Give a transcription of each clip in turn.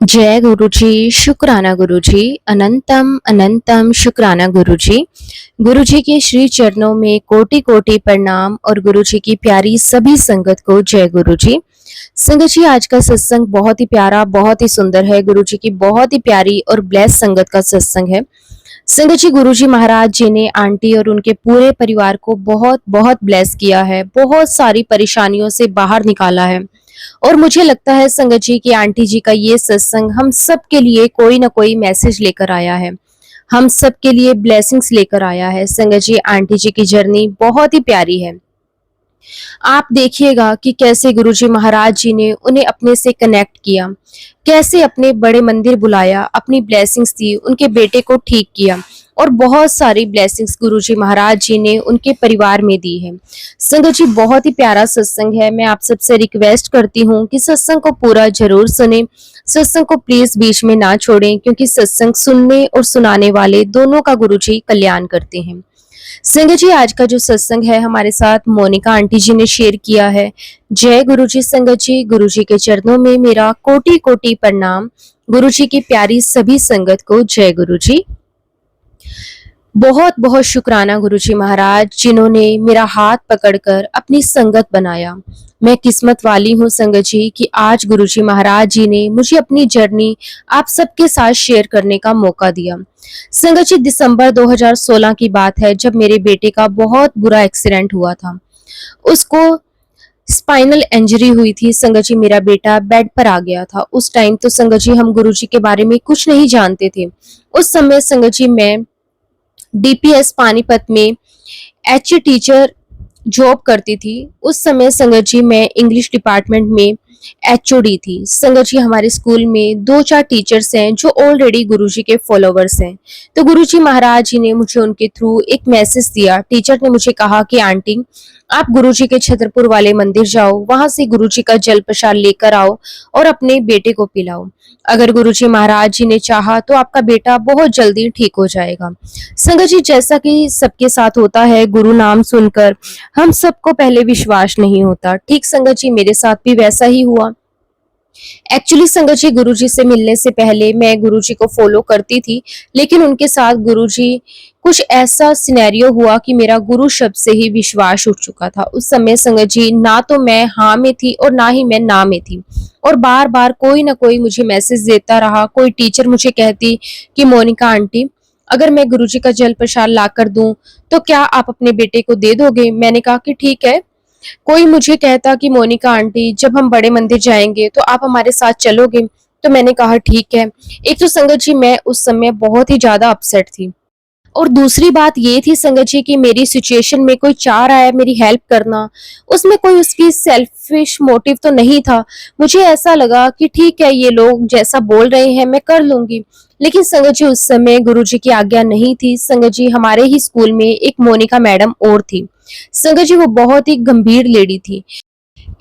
जय गुरु जी, शुक्राना गुरु जी, अनंतम अनंतम शुक्राना गुरु जी। गुरु जी के श्री चरणों में कोटि कोटि प्रणाम और गुरु जी की प्यारी सभी संगत को जय गुरु जी। संगत जी, आज का सत्संग बहुत ही प्यारा, बहुत ही सुंदर है। गुरु जी की बहुत ही प्यारी और ब्लेस संगत का सत्संग है। संगत जी, गुरु जी महाराज जी ने आंटी और उनके पूरे परिवार को बहुत बहुत ब्लेस किया है, बहुत सारी परेशानियों से बाहर निकाला है। और मुझे लगता है संगत जी की आंटी जी का ये सत्संग हम सब के लिए कोई ना कोई मैसेज लेकर आया है, हम सब के लिए ब्लेसिंग्स लेकर आया है। संगत जी, आंटी जी की जर्नी बहुत ही प्यारी है। आप देखिएगा कि कैसे गुरुजी महाराज जी ने उन्हें अपने से कनेक्ट किया, कैसे अपने बड़े मंदिर बुलाया, अपनी ब्लेसिंग्स दी, उनके बेटे को ठीक किया और बहुत सारी ब्लेसिंग्स गुरुजी महाराज जी ने उनके परिवार में दी है। संगत जी, बहुत ही प्यारा सत्संग है। मैं आप सबसे रिक्वेस्ट करती हूँ कि सत्संग को पूरा जरूर सुने, सत्संग को प्लीज बीच में ना छोड़ें, क्योंकि सत्संग सुनने और सुनाने वाले दोनों का गुरुजी कल्याण करते हैं। संगत जी, आज का जो सत्संग है हमारे साथ मोनिका आंटी जी ने शेयर किया है। जय गुरु जी। संगत जी, गुरु जी के चरणों में मेरा कोटि कोटि प्रणाम। गुरु जी की प्यारी सभी संगत को जय गुरु जी। बहुत बहुत शुक्राना गुरु जी महाराज, जिन्होंने मेरा हाथ पकड़कर अपनी संगत बनाया। मैं किस्मत वाली हूँ संगत जी कि आज गुरु जी महाराज जी ने मुझे अपनी जर्नी आप सबके साथ शेयर करने का मौका दिया। संगत जी, दिसंबर 2016 की बात है, जब मेरे बेटे का बहुत बुरा एक्सीडेंट हुआ था। उसको स्पाइनल इंजरी हुई थी। संगत जी, मेरा बेटा बेड पर आ गया था। उस टाइम तो संगत जी हम गुरु जी के बारे में कुछ नहीं जानते थे। उस समय संगत जी मैं डीपीएस पानीपत में एच टीचर जॉब करती थी। उस समय संगत जी मैं इंग्लिश डिपार्टमेंट में एचओडी थी। संगत जी, हमारे स्कूल में 2-4 टीचर्स हैं जो ऑलरेडी गुरुजी के फॉलोवर्स हैं। तो गुरुजी महाराज जी ने मुझे उनके थ्रू एक मैसेज दिया। टीचर ने मुझे कहा कि आंटी, आप गुरुजी के छतरपुर वाले मंदिर जाओ, वहां से गुरुजी का जल प्रसाद लेकर आओ और अपने बेटे को पिलाओ। अगर गुरुजी महाराज जी ने चाहा तो आपका बेटा बहुत जल्दी ठीक हो जाएगा। संगत जी, जैसा कि सबके साथ होता है, गुरु नाम सुनकर हम सबको पहले विश्वास नहीं होता। ठीक संगत जी, मेरे साथ भी वैसा ही हुआ। एक्चुअली संगत जी, गुरुजी से मिलने से पहले मैं गुरुजी को फॉलो करती थी, लेकिन उनके साथ गुरुजी कुछ ऐसा सिनेरियो हुआ कि मेरा गुरु शब्द से ही विश्वास उठ चुका था। उस समय संगत जी ना तो मैं हाँ में थी और ना ही मैं ना में थी, और बार बार कोई ना कोई मुझे मैसेज देता रहा। कोई टीचर मुझे कहती कि मोनिका आंटी, अगर मैं गुरुजी का जल प्रसाद ला कर दूं तो क्या आप अपने बेटे को दे दोगे? मैंने कहा कि ठीक है। कोई मुझे कहता कि मोनिका आंटी, जब हम बड़े मंदिर जाएंगे तो आप हमारे साथ चलोगे? तो मैंने कहा ठीक है। एक तो संगत जी मैं उस समय बहुत ही ज्यादा अपसेट थी, और दूसरी बात ये थी संगत जी कि मेरी सिचुएशन में कोई चाह रहा है मेरी हेल्प करना, उसमें कोई उसकी सेल्फिश मोटिव तो नहीं था। मुझे ऐसा लगा कि ठीक है, ये लोग जैसा बोल रहे हैं मैं कर लूंगी। लेकिन संगत जी, उस समय गुरुजी की आज्ञा नहीं थी। संगत जी, हमारे ही स्कूल में एक मोनिका मैडम और थी। संगत जी, वो बहुत ही गंभीर लेडी थी,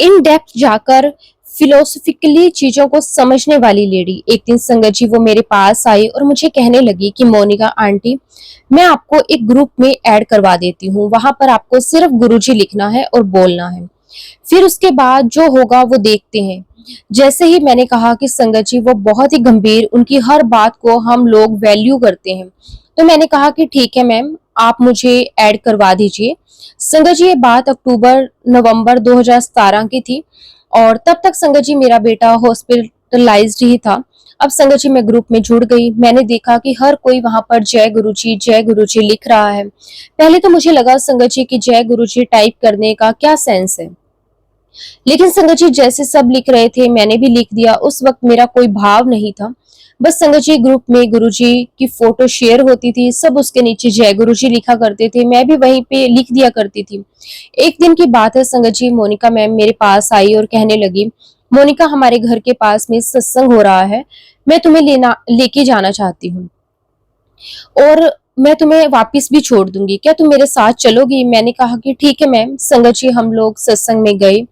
इन डेप्थ जाकर फिलोसफिकली चीजों को समझने वाली लेडी। एक दिन संगत जी वो मेरे पास आई और मुझे कहने लगी कि मोनिका आंटी, मैं आपको एक ग्रुप में ऐड करवा देती हूँ, वहां पर आपको सिर्फ गुरुजी लिखना है और बोलना है, फिर उसके बाद जो होगा वो देखते हैं। जैसे ही मैंने कहा कि संगत जी वो बहुत ही गंभीर, उनकी हर बात को हम लोग वैल्यू करते हैं, तो मैंने कहा कि ठीक है मैम, आप मुझे ऐड करवा दीजिए। संगत जी, ये बात अक्टूबर नवंबर 2017 की थी, और तब तक संगत जी मेरा बेटा हॉस्पिटलाइज्ड ही था। अब संगत जी मैं ग्रुप में जुड़ गई। मैंने देखा कि हर कोई वहां पर जय गुरुजी लिख रहा है। पहले तो मुझे लगा संगत जी की जय गुरुजी टाइप करने का क्या सेंस है, लेकिन संगत जी जैसे सब लिख रहे थे मैंने भी लिख दिया। उस वक्त मेरा कोई भाव नहीं था, बस संगत जी ग्रुप में गुरुजी की फोटो शेयर होती थी, सब उसके नीचे जय गुरुजी लिखा करते थे, मैं भी वहीं पे लिख दिया करती थी। एक दिन की बात है संगत जी, मोनिका मैम मेरे पास आई और कहने लगी, मोनिका, हमारे घर के पास में सत्संग हो रहा है, मैं तुम्हें लेके जाना चाहती हूँ और मैं तुम्हें वापस भी छोड़ दूंगी, क्या तुम मेरे साथ चलोगी? मैंने कहा कि ठीक है मैम। संगत जी, हम लोग सत्संग में गए,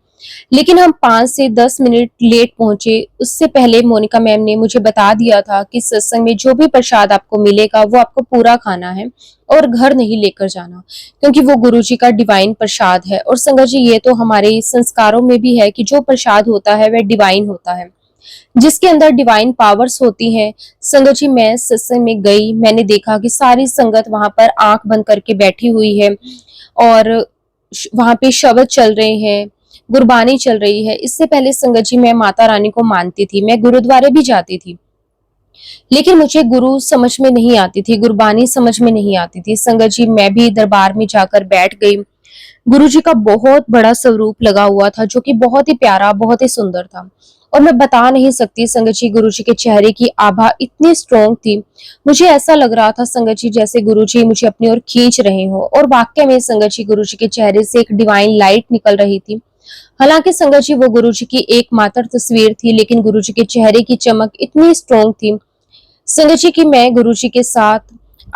लेकिन हम 5 से 10 मिनट लेट पहुंचे। उससे पहले मोनिका मैम ने मुझे बता दिया था कि सत्संग में जो भी प्रसाद आपको मिलेगा वो आपको पूरा खाना है और घर नहीं लेकर जाना, क्योंकि वो गुरुजी का डिवाइन प्रसाद है। और संगत जी, ये तो हमारे संस्कारों में भी है कि जो प्रसाद होता है वह डिवाइन होता है। जिसके अंदर डिवाइन पावर्स होती हैं। संगत जी, मैं सत्संग में गई, मैंने देखा कि सारी संगत वहां पर आंख बंद करके बैठी हुई है और वहां पे शब्द चल रहे हैं, गुरबानी चल रही है। इससे पहले संगत जी मैं माता रानी को मानती थी, मैं गुरुद्वारे भी जाती थी, लेकिन मुझे गुरु समझ में नहीं आती थी, गुरबानी समझ में नहीं आती थी। संगत जी, मैं भी दरबार में जाकर बैठ गई। गुरु जी का बहुत बड़ा स्वरूप लगा हुआ था, जो कि बहुत ही प्यारा, बहुत ही सुंदर था। और मैं बता नहीं सकती संगत जी, गुरु जी के चेहरे की आभा इतनी स्ट्रॉन्ग थी। मुझे ऐसा लग रहा था संगत जी जैसे गुरु जी मुझे अपनी ओर खींच रहे हो। और वाकई में संगत जी, गुरु जी के चेहरे से एक डिवाइन लाइट निकल रही थी। हालांकि संगत जी वो गुरु जी की एकमात्र तस्वीर थी, लेकिन गुरु जी के चेहरे की चमक इतनी स्ट्रॉन्ग थी संगत जी की मैं गुरु जी के साथ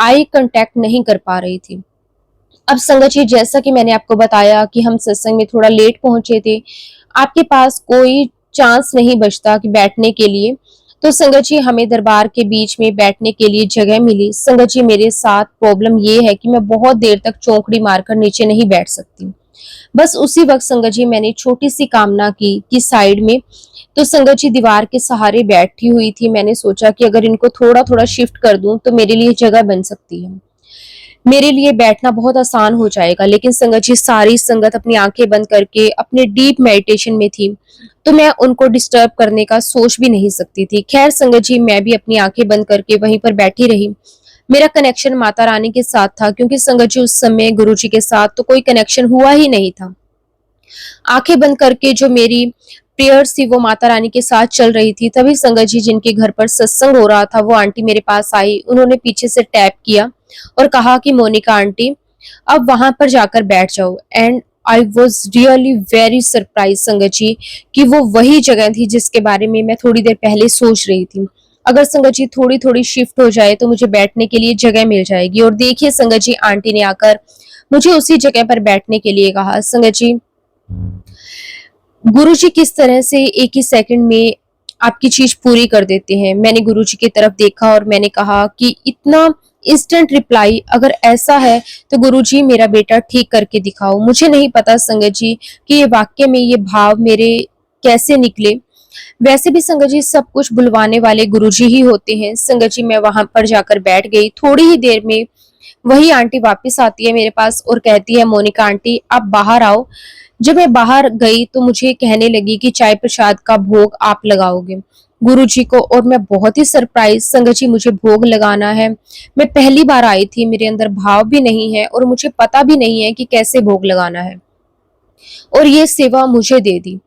आई कांटेक्ट नहीं कर पा रही थी। अब संगत जी, जैसा कि मैंने आपको बताया कि हम सत्संग में थोड़ा लेट पहुंचे थे, आपके पास कोई चांस नहीं बचता कि बैठने के लिए, तो संगत जी हमें दरबार के बीच में बैठने के लिए जगह मिली। संगत जी, मेरे साथ प्रॉब्लम ये है कि मैं बहुत देर तक चौकड़ी मारकर नीचे नहीं बैठ सकती। बस उसी वक्त संगत जी मैंने छोटी सी कामना की कि साइड में, तो संगत जी दीवार के सहारे बैठी हुई थी। मैंने सोचा कि अगर इनको थोड़ा थोड़ा शिफ्ट कर दूं तो मेरे लिए जगह बन सकती है, मेरे लिए बैठना बहुत आसान हो जाएगा। लेकिन संगत जी, सारी संगत अपनी आंखें बंद करके अपने डीप मेडिटेशन में थी, तो मैं उनको डिस्टर्ब करने का सोच भी नहीं सकती थी। खैर संगत जी, मैं भी अपनी आंखें बंद करके वहीं पर बैठी रही। मेरा कनेक्शन माता रानी के साथ था, क्योंकि संगत जी उस समय गुरु जी के साथ तो कोई कनेक्शन हुआ ही नहीं था। आंखें बंद करके जो मेरी प्रेयर्स थी वो माता रानी के साथ चल रही थी। तभी संगत जी, जिनके घर पर सत्संग हो रहा था, वो आंटी मेरे पास आई। उन्होंने पीछे से टैप किया और कहा कि मोनिका आंटी, अब वहां पर जाकर बैठ जाओ। And I was really very surprise संगत जी, कि वो वही जगह थी जिसके बारे में मैं थोड़ी देर पहले सोच रही थी। अगर संगत जी थोड़ी थोड़ी शिफ्ट हो जाए तो मुझे बैठने के लिए जगह मिल जाएगी। और देखिए संगत जी, आंटी ने आकर मुझे उसी जगह पर बैठने के लिए कहा। संगत जी, गुरुजी किस तरह से एक ही सेकंड में आपकी चीज पूरी कर देते हैं। मैंने गुरुजी की तरफ देखा और मैंने कहा कि इतना इंस्टेंट रिप्लाई अगर ऐसा है तो गुरुजी, मेरा बेटा ठीक करके दिखाओ। मुझे नहीं पता संगत जी कि ये वाक्य में ये भाव मेरे कैसे निकले। वैसे भी संगत जी, सब कुछ बुलवाने वाले गुरुजी ही होते हैं। संगत जी, मैं वहां पर जाकर बैठ गई। थोड़ी ही देर में वही आंटी वापस आती है मेरे पास और कहती है, मोनिका आंटी आप बाहर आओ। जब मैं बाहर गई तो मुझे कहने लगी कि चाय प्रसाद का भोग आप लगाओगे गुरु जी को। और मैं बहुत ही सरप्राइज, संगत जी मुझे भोग लगाना है। मैं पहली बार आई थी, मेरे अंदर भाव भी नहीं है और मुझे पता भी नहीं है कि कैसे भोग लगाना है, और ये सेवा मुझे दे दी।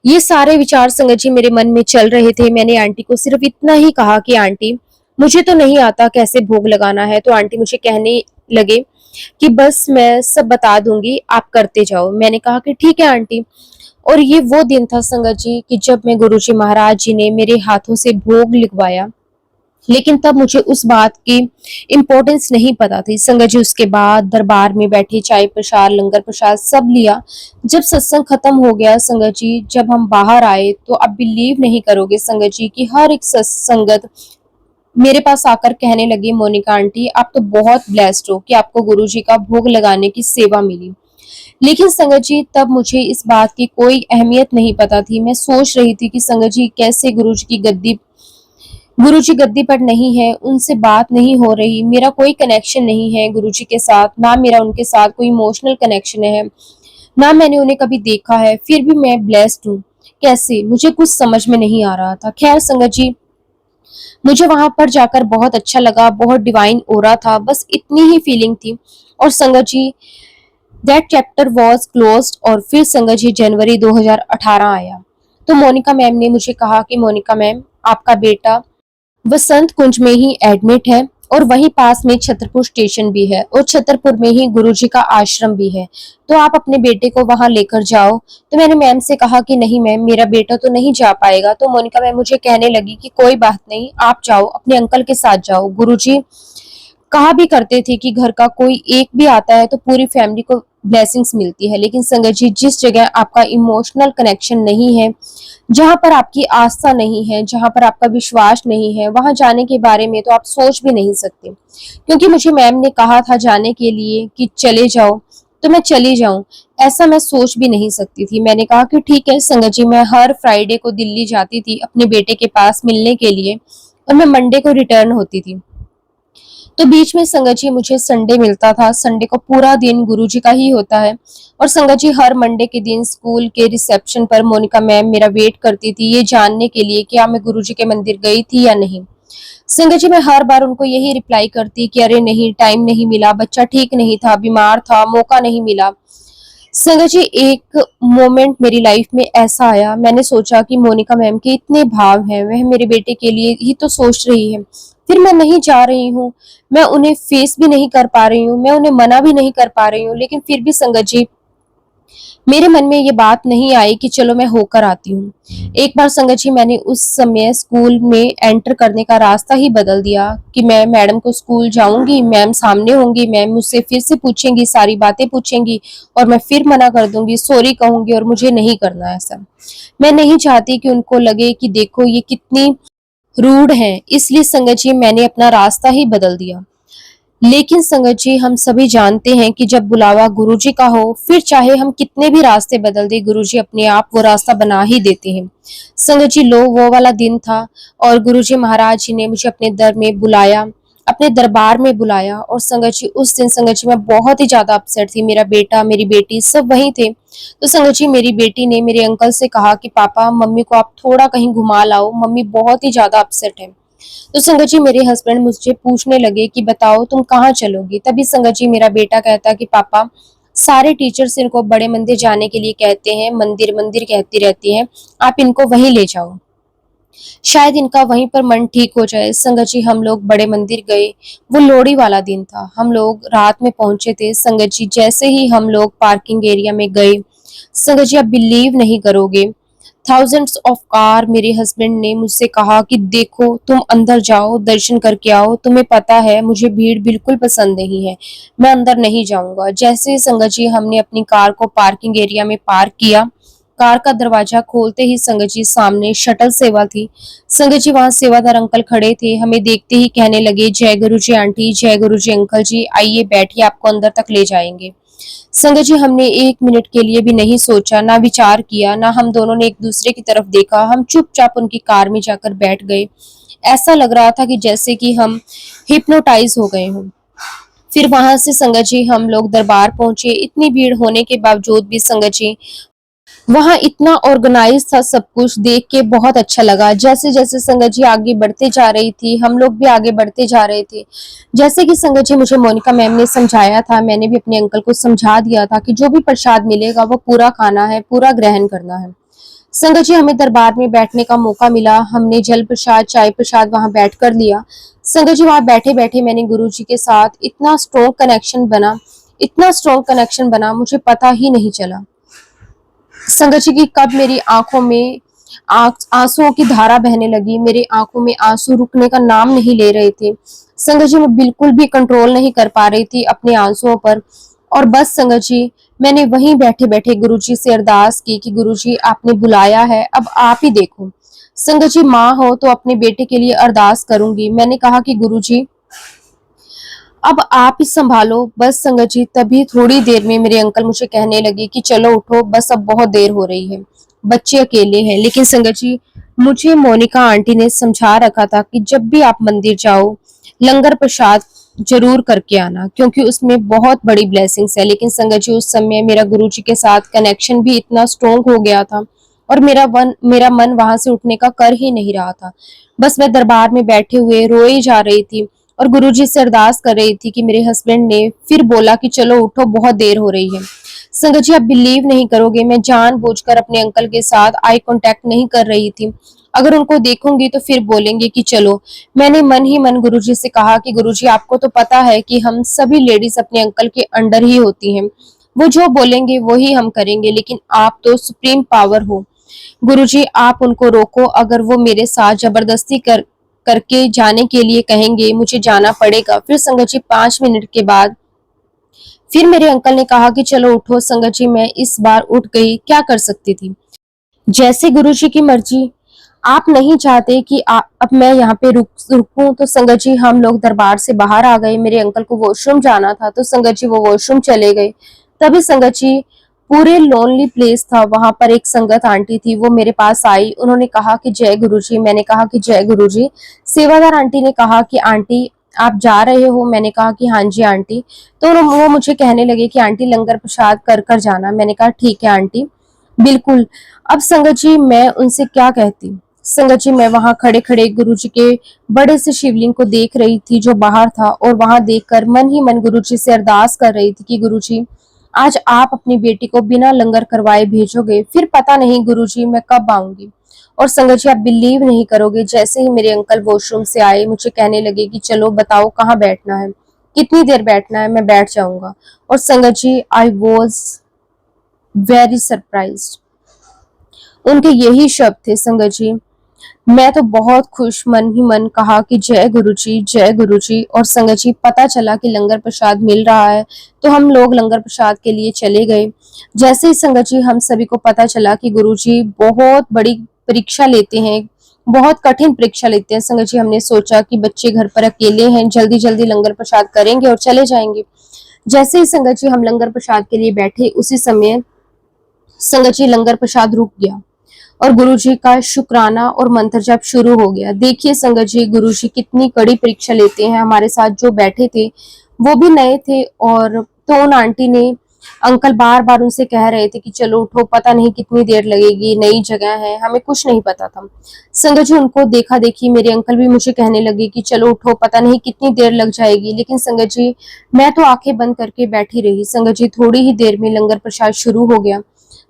ये सारे विचार संगत जी मेरे मन में चल रहे थे। मैंने आंटी को सिर्फ इतना ही कहा कि आंटी, मुझे तो नहीं आता कैसे भोग लगाना है। तो आंटी मुझे कहने लगे कि बस मैं सब बता दूंगी, आप करते जाओ। मैंने कहा कि ठीक है आंटी। और ये वो दिन था संगत जी कि जब मैं गुरुजी महाराज जी ने मेरे हाथों से भोग लिखवाया। लेकिन तब मुझे उस बात की इम्पोर्टेंस नहीं पता थी संगत जी। उसके बाद दरबार में बैठी चाय प्रसाद, लंगर प्रसाद सब लिया। जब सत्संग खत्म हो गया संगत जी, जब हम बाहर आए तो आप बिलीव नहीं करोगे संगत जी कि हर एक संगत मेरे पास आकर कहने लगी, मोनिका आंटी आप तो बहुत ब्लेस्ड हो कि आपको गुरुजी का भोग लगाने की सेवा मिली। लेकिन संगत जी, तब मुझे इस बात की कोई अहमियत नहीं पता थी। मैं सोच रही थी कि संगत जी कैसे गुरुजी गद्दी पर नहीं है, उनसे बात नहीं हो रही, मेरा कोई कनेक्शन नहीं है गुरुजी के साथ, ना मेरा उनके साथ कोई इमोशनल कनेक्शन है, ना मैंने उन्हें कभी देखा है, फिर भी मैं ब्लेस्ड हूँ कैसे, मुझे कुछ समझ में नहीं आ रहा था। खैर संगत जी, मुझे वहां पर जाकर बहुत अच्छा लगा, बहुत डिवाइन ओरा था, बस इतनी ही फीलिंग थी। और संगत जी, दैट चैप्टर वाज क्लोज्ड। और फिर संगत जी जनवरी 2018 आया। तो मोनिका मैम ने मुझे कहा कि मोनिका मैम, आपका बेटा वसंत कुंज में ही एडमिट है और वहीं पास में छतरपुर स्टेशन भी है और छतरपुर में ही गुरुजी का आश्रम भी है, तो आप अपने बेटे को वहां लेकर जाओ। तो मैंने मैम से कहा कि नहीं मैम, मेरा बेटा तो नहीं जा पाएगा। तो मोनिका मैम मुझे कहने लगी कि कोई बात नहीं, आप जाओ, अपने अंकल के साथ जाओ। गुरुजी कहा भी करते थे कि घर का कोई एक भी आता है तो पूरी फैमिली को ब्लेसिंग्स मिलती है। लेकिन संगत जी, जिस जगह आपका इमोशनल कनेक्शन नहीं है, जहां पर आपकी आस्था नहीं है, जहां पर आपका विश्वास नहीं है, वहां जाने के बारे में तो आप सोच भी नहीं सकते। क्योंकि मुझे मैम ने कहा था जाने के लिए कि चले जाओ, तो मैं चली जाऊं, ऐसा मैं सोच भी नहीं सकती थी। मैंने कहा कि ठीक है संगत जी, मैं हर फ्राइडे को दिल्ली जाती थी अपने बेटे के पास मिलने के लिए और मैं मंडे को रिटर्न होती थी। तो बीच में संगत जी मुझे संडे मिलता था। संडे को पूरा दिन गुरुजी का ही होता है और संगत जी हर मंडे के दिन स्कूल के रिसेप्शन पर मोनिका मैम मेरा वेट करती थी ये जानने के लिए कि मैं गुरुजी के मंदिर गई थी या नहीं। संगत जी मैं हर बार उनको यही रिप्लाई करती कि अरे नहीं, टाइम नहीं मिला, बच्चा ठीक नहीं था, बीमार था, मौका नहीं मिला। संगत जी एक मोमेंट मेरी लाइफ में ऐसा आया, मैंने सोचा कि मोनिका मैम के इतने भाव हैं, वह मेरे बेटे के लिए ही तो सोच रही है, फिर मैं नहीं जा रही हूँ, मैं उन्हें फेस भी नहीं कर पा रही हूँ, मैं उन्हें मना भी नहीं कर पा रही हूँ, लेकिन फिर भी संगत जी मेरे मन में ये बात नहीं आई कि चलो मैं होकर आती हूँ। एक बार संगत जी मैंने उस समय स्कूल में एंटर करने का रास्ता ही बदल दिया कि मैं मैडम को स्कूल जाऊंगी, मैम सामने होंगी, मैम मुझसे फिर से पूछेंगी, सारी बातें पूछेंगी और मैं फिर मना कर दूंगी, सॉरी कहूंगी और मुझे नहीं करना ऐसा। मैं नहीं चाहती कि उनको लगे कि देखो ये कितनी रूड है, इसलिए संगत जी मैंने अपना रास्ता ही बदल दिया। लेकिन संगत जी हम सभी जानते हैं कि जब बुलावा गुरुजी का हो, फिर चाहे हम कितने भी रास्ते बदल दे, गुरुजी अपने आप वो रास्ता बना ही देते हैं। संगत जी लो वो वाला दिन था और गुरुजी महाराज जी ने मुझे अपने दर में बुलाया, अपने दरबार में बुलाया और संगत जी उस दिन संगत जी मैं बहुत ही ज्यादा अपसेट थी। मेरा बेटा, मेरी बेटी सब वहीं थे। तो संगत जी मेरी बेटी ने मेरे अंकल से कहा कि पापा मम्मी को आप थोड़ा कहीं घुमा लाओ, मम्मी बहुत ही ज्यादा अपसेट है। तो संगत जी मेरे हस्बैंड मुझसे पूछने लगे कि बताओ तुम कहाँ चलोगी। तभी संगत जी मेरा बेटा कहता कि पापा सारे टीचर्स इनको बड़े मंदिर जाने के लिए कहते हैं, मंदिर मंदिर कहती रहती हैं, आप इनको वहीं ले जाओ, शायद इनका वहीं पर मन ठीक हो जाए। संगत जी हम लोग बड़े मंदिर गए। वो लोहड़ी वाला दिन था, हम लोग रात में पहुंचे थे। संगत जी जैसे ही हम लोग पार्किंग एरिया में गए, संगत जी आप बिलीव नहीं करोगे, थाउजेंड्स ऑफ कार। मेरे हस्बैंड ने मुझसे कहा कि देखो तुम अंदर जाओ, दर्शन करके आओ, तुम्हें पता है मुझे भीड़ बिल्कुल पसंद नहीं है, मैं अंदर नहीं जाऊंगा। जैसे संगत जी हमने अपनी कार को पार्किंग एरिया में पार्क किया, कार का दरवाजा खोलते ही संगत जी सामने शटल सेवा थी। संगत जी वहां सेवादार अंकल खड़े थे, हमें देखते ही कहने लगे जय गुरु जी आंटी, जय गुरु जी अंकल जी, आइए बैठिए, आपको अंदर तक ले जाएंगे। संगत जी हमने एक मिनट के लिए भी नहीं सोचा, ना विचार किया, ना हम दोनों ने एक दूसरे की तरफ देखा, हम चुपचाप उनकी कार में जाकर बैठ गए। ऐसा लग रहा था कि जैसे कि हम हिप्नोटाइज हो गए हों। फिर वहां से संगत जी हम लोग दरबार पहुंचे। इतनी भीड़ होने के बावजूद भी संगत जी वहां इतना ऑर्गेनाइज था, सब कुछ देख के बहुत अच्छा लगा। जैसे जैसे संगत जी आगे बढ़ते जा रही थी, हम लोग भी आगे बढ़ते जा रहे थे। जैसे कि संगत जी मुझे मोनिका मैम ने समझाया था, मैंने भी अपने अंकल को समझा दिया था कि जो भी प्रसाद मिलेगा वो पूरा खाना है, पूरा ग्रहण करना है। संगत जी हमें दरबार में बैठने का मौका मिला, हमने जल प्रसाद, चाय प्रसाद वहां बैठ कर लिया। संगत जी वहां बैठे बैठे मैंने गुरु जी के साथ इतना स्ट्रॉन्ग कनेक्शन बना, इतना स्ट्रॉन्ग कनेक्शन बना, मुझे पता ही नहीं चला संगत जी की कब मेरी आंखों में आंसुओं की धारा बहने लगी। मेरे आंखों में आंसू रुकने का नाम नहीं ले रहे थे। संगत जी मैं बिल्कुल भी कंट्रोल नहीं कर पा रही थी अपने आंसुओं पर। और बस संगत जी मैंने वहीं बैठे बैठे गुरुजी से अरदास की कि गुरुजी आपने बुलाया है, अब आप ही देखो। संगत जी माँ हो तो अपने बेटे के लिए अरदास करूंगी। मैंने कहा कि गुरुजी अब आप ही संभालो बस। संगत जी तभी थोड़ी देर में मेरे अंकल मुझे कहने लगे कि चलो उठो, बस अब बहुत देर हो रही है, बच्चे अकेले हैं। लेकिन संगत जी मुझे मोनिका आंटी ने समझा रखा था कि जब भी आप मंदिर जाओ लंगर प्रसाद जरूर करके आना, क्योंकि उसमें बहुत बड़ी ब्लेसिंग्स है। लेकिन संगत जी उस समय मेरा गुरु जी के साथ कनेक्शन भी इतना स्ट्रोंग हो गया था और मेरा मन वहां से उठने का कर ही नहीं रहा था। बस मैं दरबार में बैठे हुए रोई जा रही थी और गुरुजी से अरदास कर रही थी कि मेरे हस्बैंड ने फिर बोला कि चलो उठो, बहुत देर हो रही है। संगत जी आप बिलीव नहीं करोगे, मैं जानबूझकर अपने अंकल के साथ आई कांटेक्ट नहीं कर रही थी। अगर उनको देखूंगी तो फिर बोलेंगे कि चलो। मैंने मन ही मन गुरुजी से कहा कि गुरुजी आपको तो पता है कि हम सभी लेडीज अपने अंकल के अंडर ही होती हैं, वो जो बोलेंगे वो ही हम करेंगे, लेकिन आप तो सुप्रीम पावर हो। गुरुजी आप उनको रोको, अगर वो मेरे साथ जबरदस्ती करके जाने के लिए कहेंगे, मुझे जाना पड़ेगा। फिर संगत जी 5 मिनट के बाद फिर मेरे अंकल ने कहा कि चलो उठो। संगत जी मैं इस बार उठ गई, क्या कर सकती थी, जैसे गुरुजी की मर्जी। आप नहीं चाहते कि अब मैं यहाँ पे रुकूं। तो संगत जी हम लोग दरबार से बाहर आ गए। मेरे अंकल को वॉशरूम जाना था तो संगत जी वो वॉशरूम चले गए। तभी संगत जी, पूरे लोनली प्लेस था, वहां पर एक संगत आंटी थी, वो मेरे पास आई। उन्होंने कहा कि जय गुरुजी। मैंने कहा कि जय गुरुजी। सेवादार आंटी ने कहा कि आंटी आप जा रहे हो? मैंने कहा कि हाँ जी आंटी। तो वो मुझे कहने लगे कि आंटी लंगर प्रसाद कर कर जाना। मैंने कहा ठीक है आंटी, बिल्कुल। अब संगत जी, मैं उनसे क्या कहती। संगत जी, मैं वहां खड़े खड़े गुरुजी के बड़े से शिवलिंग को देख रही थी जो बाहर था, और वहां देखकर मन ही मन गुरुजी से अरदास कर रही थी कि गुरुजी, आज आप अपनी बेटी को बिना लंगर करवाए भेजोगे, फिर पता नहीं गुरुजी मैं कब आऊंगी। और संगत जी, आप बिलीव नहीं करोगे, जैसे ही मेरे अंकल वॉशरूम से आए, मुझे कहने लगे कि चलो बताओ कहाँ बैठना है, कितनी देर बैठना है, मैं बैठ जाऊंगा। और संगत जी, आई वॉज वेरी सरप्राइज्ड। उनके यही शब्द थे संगत जी। मैं तो बहुत खुश मन ही मन कहा कि जय गुरुजी, जय गुरुजी। और संगत जी, पता चला कि लंगर प्रसाद मिल रहा है, तो हम लोग लंगर प्रसाद के लिए चले गए। जैसे ही संगत जी, हम सभी को पता चला कि गुरुजी बहुत बड़ी परीक्षा लेते हैं, बहुत कठिन परीक्षा लेते हैं। संगत जी, हमने सोचा कि बच्चे घर पर अकेले हैं, जल्दी जल्दी लंगर प्रसाद करेंगे और चले जाएंगे। जैसे ही संगत जी हम लंगर प्रसाद के लिए बैठे, उसी समय संगत जी लंगर प्रसाद रुक गया और गुरुजी का शुक्राना और मंत्र जाप शुरू हो गया। देखिए संगत जी, गुरुजी कितनी कड़ी परीक्षा लेते हैं। हमारे साथ जो बैठे थे वो भी नए थे, और तो उन आंटी ने, अंकल बार बार उनसे कह रहे थे कि चलो उठो, पता नहीं कितनी देर लगेगी, नई जगह है, हमें कुछ नहीं पता था। संगत जी, उनको देखा देखी मेरे अंकल भी मुझे कहने लगे कि चलो उठो, पता नहीं कितनी देर लग जाएगी। लेकिन संगत जी, मैं तो आंखें बंद करके बैठी रही। संगत जी, थोड़ी ही देर में लंगर प्रसाद शुरू हो गया।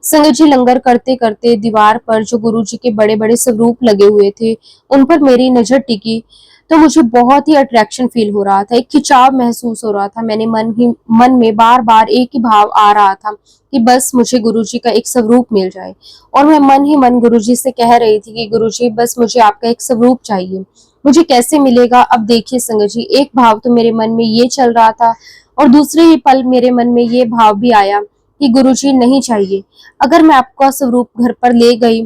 संगत जी, लंगर करते करते दीवार पर जो गुरुजी के बड़े बड़े स्वरूप लगे हुए थे, उन पर मेरी नजर टिकी, तो मुझे बहुत ही अट्रैक्शन फील हो रहा था, एक खिंचाव महसूस हो रहा था। मैंने मन में बार बार एक ही भाव आ रहा था कि बस मुझे गुरुजी का एक स्वरूप मिल जाए। और मैं मन ही मन गुरुजी से कह रही थी कि गुरुजी, बस मुझे आपका एक स्वरूप चाहिए, मुझे कैसे मिलेगा। अब देखिए संगत जी, एक भाव तो मेरे मन में ये चल रहा था, और दूसरे ही पल मेरे मन में ये भाव भी आया कि गुरुजी नहीं चाहिए। अगर मैं आपका स्वरूप घर पर ले गई,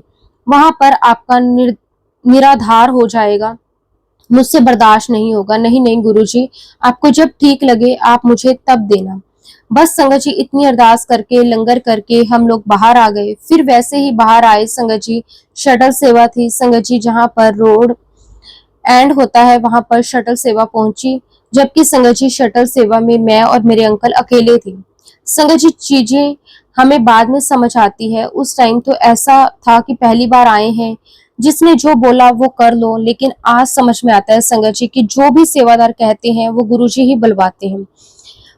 वहां पर आपका निराधार हो जाएगा, मुझसे बर्दाश्त नहीं होगा। नहीं नहीं गुरुजी, आपको जब ठीक लगे आप मुझे तब देना। बस संगत जी, इतनी अरदास करके लंगर करके हम लोग बाहर आ गए। फिर वैसे ही बाहर आए संगत जी, शटल सेवा थी संगत जी, जहां पर रोड एंड होता है वहां पर शटल सेवा पहुंची। जबकि संगत जी, शटल सेवा में मैं और मेरे अंकल अकेले थे। संगत जी, चीजें हमें बाद में समझ आती है, उस टाइम तो ऐसा था कि पहली बार आए हैं, जिसने जो बोला वो कर लो। लेकिन आज समझ में आता है संगत जी कि जो भी सेवादार कहते हैं वो गुरुजी ही बुलवाते हैं,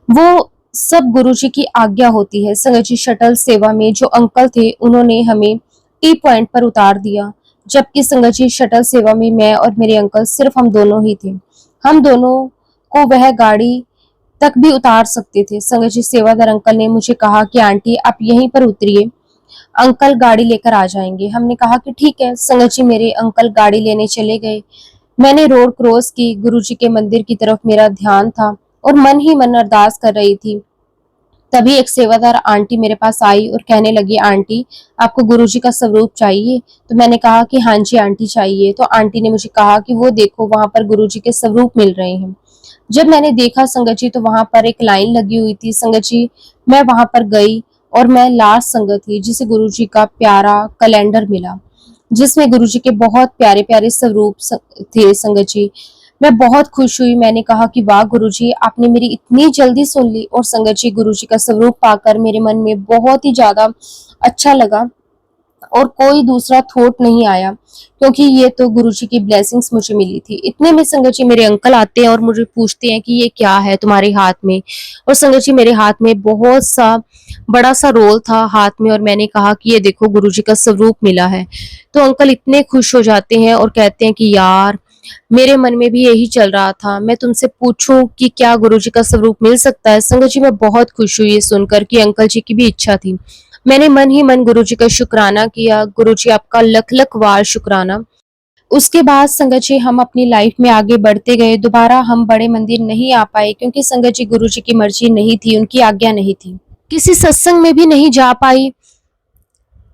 वो सब गुरुजी की आज्ञा होती है। संगत जी, शटल सेवा में जो अंकल थे, उन्होंने हमें टी पॉइंट पर उतार दिया। जबकि संगत जी, शटल सेवा में मैं और मेरे अंकल, सिर्फ हम दोनों ही थे। हम दोनों को वह गाड़ी तक भी उतार सकते थे। संगत जी, सेवादार अंकल ने मुझे कहा कि आंटी आप यहीं पर उतरिए, अंकल गाड़ी लेकर आ जाएंगे। हमने कहा कि ठीक है। संगत जी, मेरे अंकल गाड़ी लेने चले गए। मैंने रोड क्रॉस की, गुरुजी के मंदिर की तरफ मेरा ध्यान था और मन ही मन अरदास कर रही थी। तभी एक सेवादार आंटी मेरे पास आई और कहने लगी, आंटी आपको गुरुजी का स्वरूप चाहिए? तो मैंने कहा कि हाँ जी आंटी चाहिए। तो आंटी ने मुझे कहा कि वो देखो, वहां पर गुरुजी के स्वरूप मिल रहे हैं। जब मैंने देखा संगत जी, तो वहां पर एक लाइन लगी हुई थी संगत जी। मैं वहां पर गई, और मैं लास्ट संगत थी जिसे गुरुजी का प्यारा कैलेंडर मिला, जिसमें गुरुजी के बहुत प्यारे प्यारे स्वरूप थे संगत जी। मैं बहुत खुश हुई। मैंने कहा कि वाह गुरुजी, आपने मेरी इतनी जल्दी सुन ली। और संगत जी, गुरुजी का स्वरूप पाकर मेरे मन में बहुत ही ज्यादा अच्छा लगा, और कोई दूसरा थॉट नहीं आया, क्योंकि ये तो गुरुजी की ब्लेसिंग्स मुझे मिली थी। इतने में संगत जी, मेरे अंकल आते हैं और मुझे पूछते हैं कि ये क्या है तुम्हारे हाथ में। और संगत जी, मेरे हाथ में बहुत सा बड़ा सा रोल था हाथ में, और मैंने कहा कि ये देखो गुरुजी का स्वरूप मिला है। तो अंकल इतने खुश हो जाते हैं और कहते हैं कि यार, मेरे मन में भी यही चल रहा था, मैं तुमसे पूछूं कि क्या गुरुजी का स्वरूप मिल सकता है। संगत जी, मैं बहुत खुश हुई ये सुनकर कि अंकल जी की भी इच्छा थी। मैंने मन ही मन गुरुजी का शुक्राना किया। गुरुजी, आपका लख लख वार शुक्राना। उसके बाद संगत जी, हम अपनी लाइफ में आगे बढ़ते गए। दोबारा हम बड़े मंदिर नहीं आ पाए, क्योंकि संगत जी, गुरुजी की मर्जी नहीं थी, उनकी आज्ञा नहीं थी। किसी सत्संग में भी नहीं जा पाई,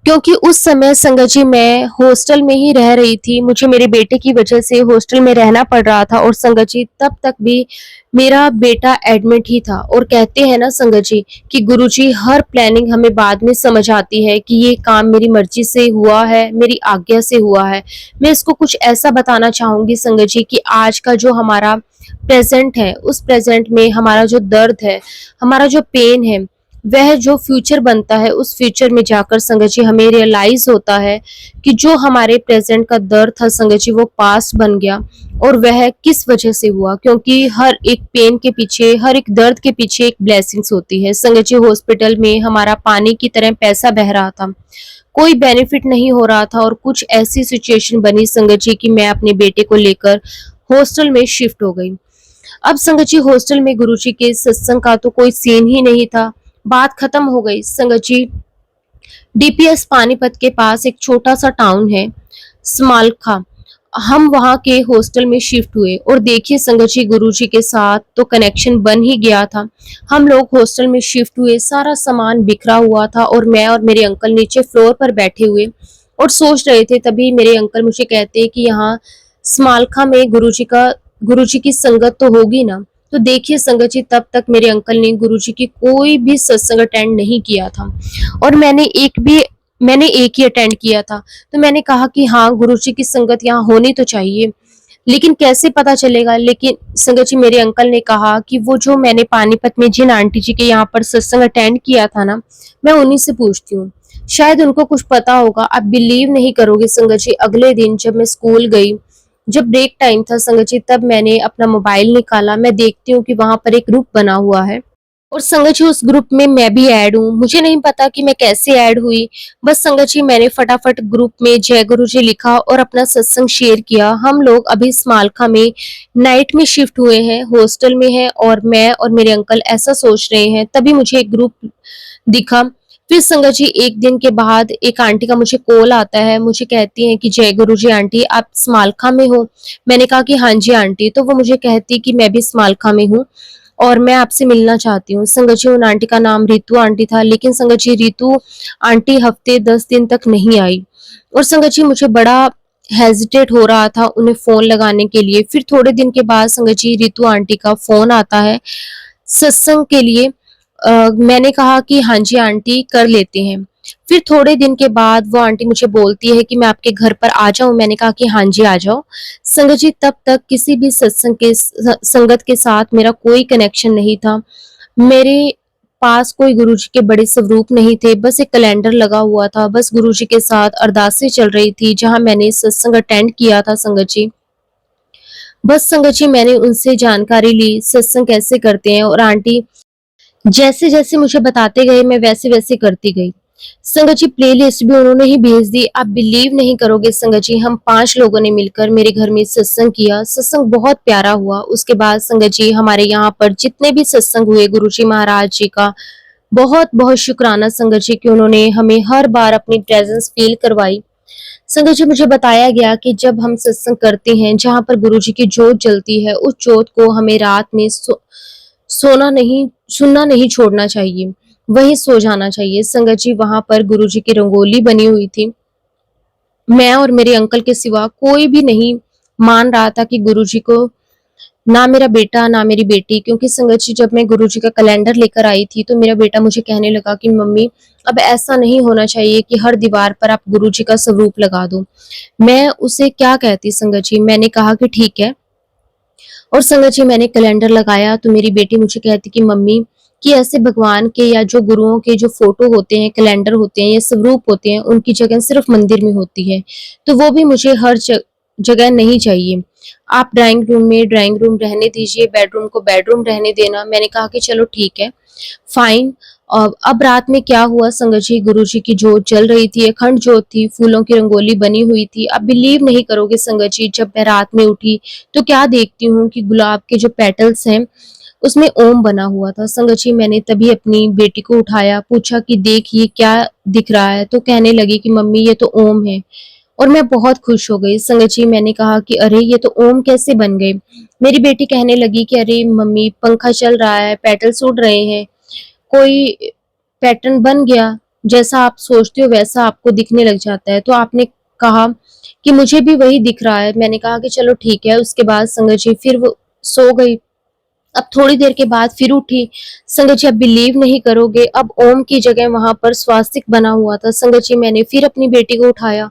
क्योंकि उस समय संगत जी मैं हॉस्टल में ही रह रही थी। मुझे मेरे बेटे की वजह से हॉस्टल में रहना पड़ रहा था और संगत जी तब तक भी मेरा बेटा एडमिट ही था। और कहते हैं ना संगत जी कि गुरुजी हर प्लानिंग हमें बाद में समझ आती है कि ये काम मेरी मर्जी से हुआ है, मेरी आज्ञा से हुआ है। मैं इसको कुछ ऐसा बताना चाहूँगी संगत जी कि आज का जो हमारा प्रेज़ेंट है, उस प्रेज़ेंट में हमारा जो दर्द है, हमारा जो पेन है, वह जो फ्यूचर बनता है उस फ्यूचर में जाकर संगत जी हमें रियलाइज होता है कि जो हमारे प्रेजेंट का दर्द था संगत जी वो पास्ट बन गया। और वह किस वजह से हुआ, क्योंकि हर एक पेन के पीछे, हर एक दर्द के पीछे एक ब्लेसिंग्स होती है। संगत जी हॉस्पिटल में हमारा पानी की तरह पैसा बह रहा था, कोई बेनिफिट नहीं हो रहा था और कुछ ऐसी सिचुएशन बनी संगत जी कि मैं अपने बेटे को लेकर हॉस्टल में शिफ्ट हो गई। अब संगत जी हॉस्टल में गुरुजी के सत्संग का तो कोई सीन ही नहीं था। बात खत्म हो गई संगत जी। डीपीएस पानीपत के पास एक छोटा सा टाउन है, स्मालखा। हम वहाँ के हॉस्टल में शिफ्ट हुए और देखिए संगत जी गुरुजी के साथ तो कनेक्शन बन ही गया था। हम लोग हॉस्टल में शिफ्ट हुए, सारा सामान बिखरा हुआ था और मैं और मेरे अंकल नीचे फ्लोर पर बैठे हुए और सोच रहे थे। तभी मेरे अंकल मुझे कहते हैं कि यहाँ स्मालखा में गुरुजी की संगत तो होगी ना। तो देखिए संगत जी तब तक मेरे अंकल ने गुरुजी की कोई भी सत्संग अटेंड नहीं किया था और मैंने एक ही अटेंड किया था। तो मैंने कहा कि हाँ गुरुजी की संगत यहाँ होनी तो चाहिए, लेकिन कैसे पता चलेगा। लेकिन संगत जी मेरे अंकल ने कहा कि वो जो मैंने पानीपत में जिन आंटी जी के यहाँ पर सत्संग अटेंड किया था ना, मैं उन्हीं से पूछती हूँ, शायद उनको कुछ पता होगा। आप बिलीव नहीं करोगे संगत जी, अगले दिन जब मैं स्कूल गई, जब ब्रेक टाइम था संगत जी, तब मैंने अपना मोबाइल निकाला। मैं देखती हूँ कि वहां पर एक ग्रुप बना हुआ है और संगत जी उस ग्रुप में मैं भी ऐड हूँ। मुझे नहीं पता कि मैं कैसे ऐड हुई, बस संगत जी मैंने फटाफट ग्रुप में जय गुरु जी लिखा और अपना सत्संग शेयर किया। हम लोग अभी स्मालखा में नाइट में शिफ्ट हुए हैं, हॉस्टल में है और मैं और मेरे अंकल ऐसा सोच रहे हैं। तभी मुझे एक ग्रुप दिखा। फिर संगत जी एक दिन के बाद एक आंटी का मुझे कॉल आता है, मुझे कहती हैं कि जय गुरु जी आंटी आप स्मालखा में हो। मैंने कहा कि हाँ जी आंटी। तो वो मुझे कहती कि मैं भी स्मालखा में हूँ और मैं आपसे मिलना चाहती हूँ। संगत जी उन आंटी का नाम रितु आंटी था, लेकिन संगत जी रितु आंटी हफ्ते 10 दिन तक नहीं आई और संगत जी मुझे बड़ा हेजिटेट हो रहा था उन्हें फोन लगाने के लिए। फिर थोड़े दिन के बाद संगत जी रितु आंटी का फोन आता है सत्संग के लिए। मैंने कहा कि हाँ जी आंटी कर लेते हैं। फिर थोड़े दिन के बाद वो आंटी मुझे बोलती है कि मैं आपके घर पर आ जाऊं। मैंने कहा कि हाँ जी आ जाओ। संगत जी तब तक किसी भी संगत के साथ मेरा कोई कनेक्शन नहीं था। मेरे पास कोई गुरुजी के बड़े स्वरूप नहीं थे, बस एक कैलेंडर लगा हुआ था। बस गुरुजी के साथ अरदासें चल रही थी जहां मैंने सत्संग अटेंड किया था संगत जी। बस संगत जी मैंने उनसे जानकारी ली सत्संग कैसे करते हैं और आंटी जैसे जैसे मुझे बताते गए मैं वैसे वैसे करती गई। संगत जी प्लेलिस्ट भी उन्होंने ही भेज दी। आप बिलीव नहीं करोगे संगत जी, हम 5 लोगों ने मिलकर मेरे घर में सत्संग किया। सत्संग बहुत प्यारा हुआ। उसके बाद संगत जी हमारे यहाँ पर जितने भी सत्संग हुए गुरुजी महाराज जी का बहुत बहुत शुक्राना संगत जी कि उन्होंने हमें हर बार अपनी प्रेजेंस फील करवाई। संगत जी मुझे बताया गया कि जब हम सत्संग करते हैं जहाँ पर गुरुजी की जोत जलती है, उस जोत को हमें रात में सोना नहीं सुनना नहीं छोड़ना चाहिए, वहीं सो जाना चाहिए। संगत जी वहां पर गुरुजी की रंगोली बनी हुई थी। मैं और मेरे अंकल के सिवा कोई भी नहीं मान रहा था कि गुरुजी को, ना मेरा बेटा ना मेरी बेटी। क्योंकि संगत जी जब मैं गुरुजी का कैलेंडर लेकर आई थी तो मेरा बेटा मुझे कहने लगा कि मम्मी अब ऐसा नहीं होना चाहिए कि हर दीवार पर आप गुरुजी का स्वरूप लगा दो। मैं उसे क्या कहती संगत जी, मैंने कहा कि ठीक है। और संगत जी मैंने कैलेंडर लगाया तो मेरी बेटी मुझे कहती कि मम्मी कि ऐसे भगवान के या जो गुरुओं के जो फोटो होते हैं, कैलेंडर होते हैं या स्वरूप होते हैं, उनकी जगह सिर्फ मंदिर में होती है। तो वो भी मुझे हर जगह नहीं चाहिए। आप ड्राइंग रूम में ड्राइंग रूम रहने दीजिए, बेडरूम को बेडरूम रहने देना। मैंने कहा कि चलो ठीक है, फाइन। अब रात में क्या हुआ संगत जी, गुरुजी की जोत जल रही थी, अखंड जोत थी, फूलों की रंगोली बनी हुई थी। आप बिलीव नहीं करोगे संगत जी, जब मैं रात में उठी तो क्या देखती हूँ कि गुलाब के जो पेटल्स हैं उसमें ओम बना हुआ था। संगत जी मैंने तभी अपनी बेटी को उठाया, पूछा कि देख ये क्या दिख रहा है। तो कहने लगी कि मम्मी ये तो ओम है। और मैं बहुत खुश हो गई संगत जी। मैंने कहा कि अरे ये तो ओम कैसे बन गए। मेरी बेटी कहने लगी कि अरे मम्मी पंखा चल रहा है, पेटल्स उड़ रहे हैं, कोई पैटर्न बन गया। जैसा आप सोचते हो वैसा आपको दिखने लग जाता है। तो आपने कहा कि मुझे भी वही दिख रहा है। मैंने कहा कि चलो ठीक है। उसके बाद संगत जी फिर वो सो गई। अब थोड़ी देर के बाद फिर उठी। संगत जी, आप बिलीव नहीं करोगे, अब ओम की जगह वहां पर स्वास्तिक बना हुआ था। संगत जी, मैंने फिर अपनी बेटी को उठाया।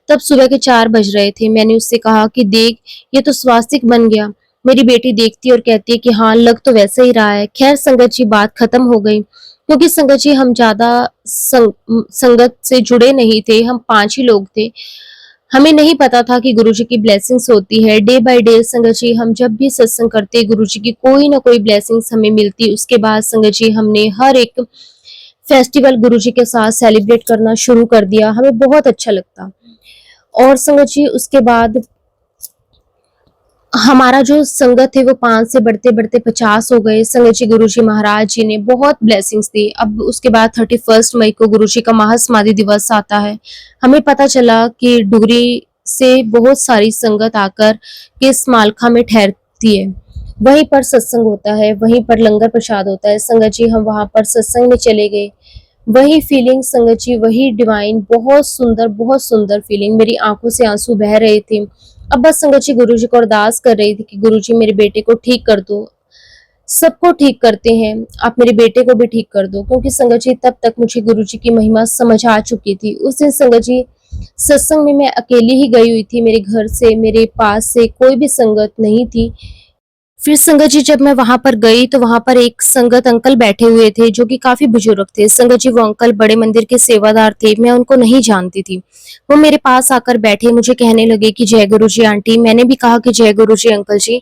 तब सुबह के 4 बज रहे थे। मैंने उससे कहा कि देख, ये तो स्वास्तिक बन गया। मेरी बेटी देखती और कहती है कि हाँ, लग तो वैसे ही रहा है। खैर संगत जी, बात खत्म हो गई, क्योंकि संगत जी हम ज्यादा संगत से जुड़े नहीं थे। हम 5 ही लोग थे। हमें नहीं पता था कि गुरुजी की ब्लेसिंग्स होती है। डे बाय डे संगत जी, हम जब भी सत्संग करते, गुरुजी की कोई ना कोई ब्लेसिंग्स हमें मिलती। उसके बाद संगत जी, हमने हर एक फेस्टिवल गुरुजी के साथ सेलिब्रेट करना शुरू कर दिया। हमें बहुत अच्छा लगता। और संगत जी, उसके बाद हमारा जो संगत है वो 5 से बढ़ते बढ़ते 50 हो गए। संगत जी, गुरुजी महाराज जी ने बहुत ब्लेसिंग्स दी। अब उसके बाद 31 मई को गुरुजी का महासमाधि दिवस आता है। हमें पता चला कि डुगरी से बहुत सारी संगत आकर किस मालखा में ठहरती है। वहीं पर सत्संग होता है, वहीं पर लंगर प्रसाद होता है। संगत जी, हम वहां पर सत्संग में चले गए। वही फीलिंग संगत जी, वही डिवाइन, बहुत सुंदर फीलिंग। मेरी आंखों से आंसू बह रहे थे। अब बस संगत जी गुरुजी को अरदास कर रही थी कि गुरुजी, मेरे बेटे को ठीक कर दो। सबको ठीक करते हैं, आप मेरे बेटे को भी ठीक कर दो। क्योंकि संगत जी, तब तक मुझे गुरुजी की महिमा समझ आ चुकी थी। उस दिन संगत जी, सत्संग में मैं अकेली ही गई हुई थी। मेरे घर से, मेरे पास से कोई भी संगत नहीं थी। फिर संगत जी, जब मैं वहां पर गई तो वहां पर एक संगत अंकल बैठे हुए थे, जो कि काफी बुजुर्ग थे। संगत जी, वो अंकल बड़े मंदिर के सेवादार थे। मैं उनको नहीं जानती थी। वो मेरे पास आकर बैठे, मुझे कहने लगे कि जय गुरु जी आंटी। मैंने भी कहा कि जय गुरु जी अंकल जी।